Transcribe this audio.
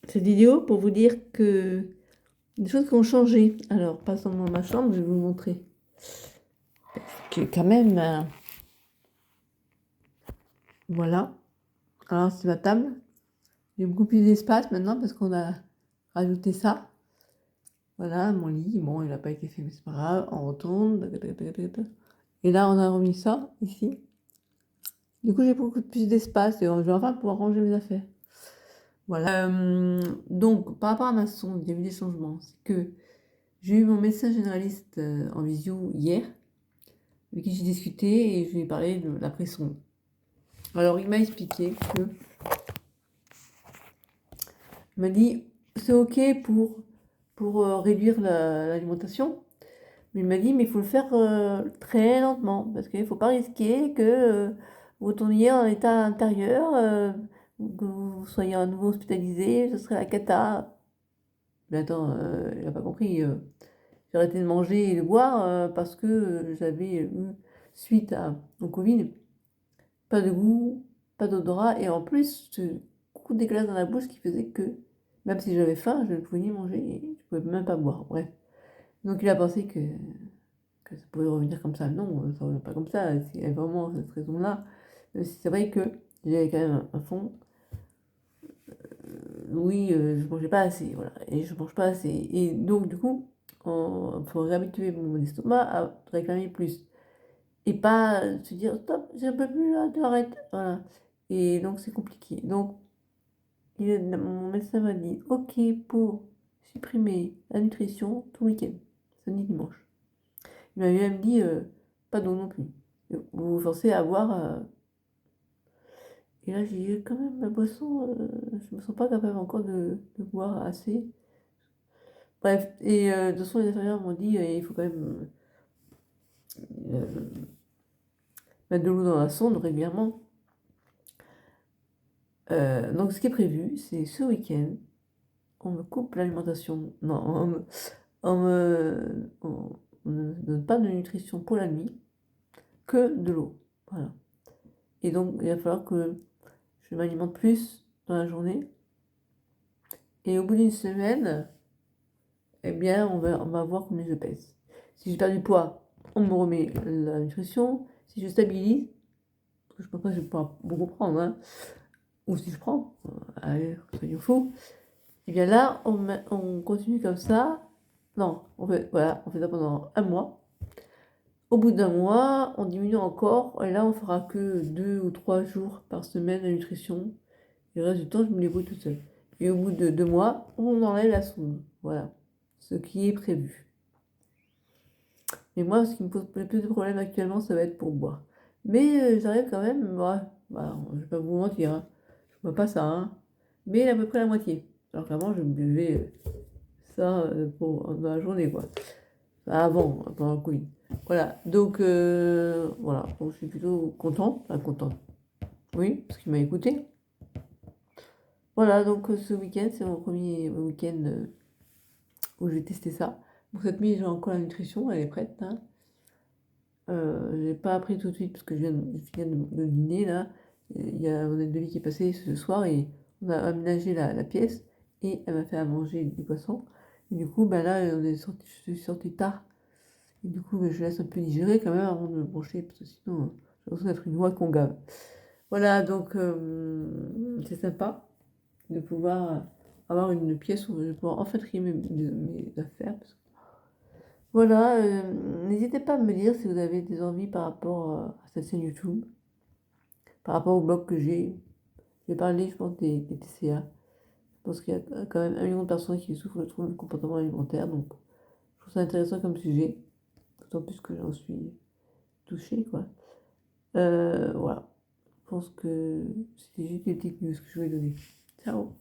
cette vidéo pour vous dire que des choses qui ont changé. Alors, passons dans ma chambre, je vais vous montrer. Que quand même, voilà. Alors, c'est ma table. J'ai beaucoup plus d'espace maintenant parce qu'on a rajouté ça. Voilà, mon lit. Bon, il n'a pas été fait, mais c'est pas grave. On retourne. Et là, on a remis ça ici. Du coup, j'ai beaucoup plus d'espace et je vais enfin pouvoir ranger mes affaires. Voilà. Donc, par rapport à ma sonde, il y a eu des changements. C'est que j'ai eu mon médecin généraliste en visio hier, avec qui j'ai discuté et je lui ai parlé de l'après-sonde. Alors, il m'a expliqué que... Il m'a dit, c'est OK pour réduire l'alimentation. Mais il m'a dit, mais il faut le faire très lentement, parce qu'il ne faut pas risquer que vous tourniez en état intérieur, que vous soyez à nouveau hospitalisé, ce serait la cata. Mais attends, il n'a pas compris. J'ai arrêté de manger et de boire parce que j'avais eu, suite au Covid, pas de goût, pas d'odorat, et en plus, ce coup dégueulasse dans la bouche qui faisait que, même si j'avais faim, je ne pouvais ni manger et je ne pouvais même pas boire. Bref. Donc il a pensé que ça pouvait revenir comme ça. Non, ça ne revient pas comme ça. Il y a vraiment cette raison-là. C'est vrai que j'avais quand même un fond. Oui, je mangeais pas assez, voilà. Et je mange pas assez. Et donc, du coup, il faut réhabituer mon estomac à réclamer plus. Et pas se dire, stop, j'ai un peu plus là, arrête. Voilà. Et donc, c'est compliqué. Donc, mon médecin m'a dit, OK pour supprimer la nutrition tout le week-end, samedi, dimanche. Il m'a même dit, pas d'eau non plus. Vous vous forcez à boire. Et là, j'ai dit, quand même, ma boisson, je me sens pas capable encore de boire assez. Bref, et de toute façon, les infirmières m'ont dit, il faut quand même mettre de l'eau dans la sonde régulièrement. Donc, ce qui est prévu, c'est ce week-end, on me coupe l'alimentation. Non, on ne donne pas de nutrition pour la nuit, que de l'eau. Voilà. Et donc, il va falloir que je m'alimente plus dans la journée. Et au bout d'une semaine, eh bien, on va voir combien je pèse. Si je perds du poids, on me remet la nutrition. Si je stabilise, parce que je ne pense pas que je vais pouvoir beaucoup prendre, hein, ou si je prends, allez, soyons fous, et bien là, on continue comme ça. Non, voilà, on fait ça pendant un mois. Au bout d'un mois, on diminue encore, et là, on fera que 2 ou 3 jours par semaine de nutrition. Et le reste du temps, je me débrouille tout seul. Et au bout de 2 mois, on enlève la sonde. Voilà, ce qui est prévu. Mais moi, ce qui me pose le plus de problèmes actuellement, ça va être pour boire. Mais j'arrive quand même, ouais, bah, je vais pas vous mentir, hein. Je bois pas ça, hein, mais à peu près la moitié. Alors qu'avant, je buvais ça dans la journée, quoi. Enfin, avant, pendant le Covid. Voilà, donc voilà, donc je suis plutôt contente, enfin contente. Oui, parce qu'il m'a écouté. Voilà, donc ce week-end, c'est mon premier week-end où je vais tester ça. Pour cette nuit, j'ai encore la nutrition, elle est prête, hein. J'ai pas appris tout de suite parce que je viens de dîner là. On a une devis qui est passée ce soir et on a aménagé la pièce et elle m'a fait à manger du poisson. Et du coup, ben là, je suis sortie tard. Et du coup, ben, je laisse un peu digérer quand même avant de me brancher parce que sinon, j'ai l'impression d'être une oie qu'on gave. Voilà, donc c'est sympa de pouvoir avoir une pièce où je vais pouvoir enfin trier mes affaires. Voilà, n'hésitez pas à me dire si vous avez des envies par rapport à cette chaîne YouTube, par rapport au blog que j'ai. J'ai parlé, je pense, des TCA. Je pense qu'il y a quand même 1 million de personnes qui souffrent de troubles du comportement alimentaire, donc je trouve ça intéressant comme sujet, d'autant plus que j'en suis touchée, quoi. Voilà, je pense que c'était juste des petites news que je voulais donner. Ciao!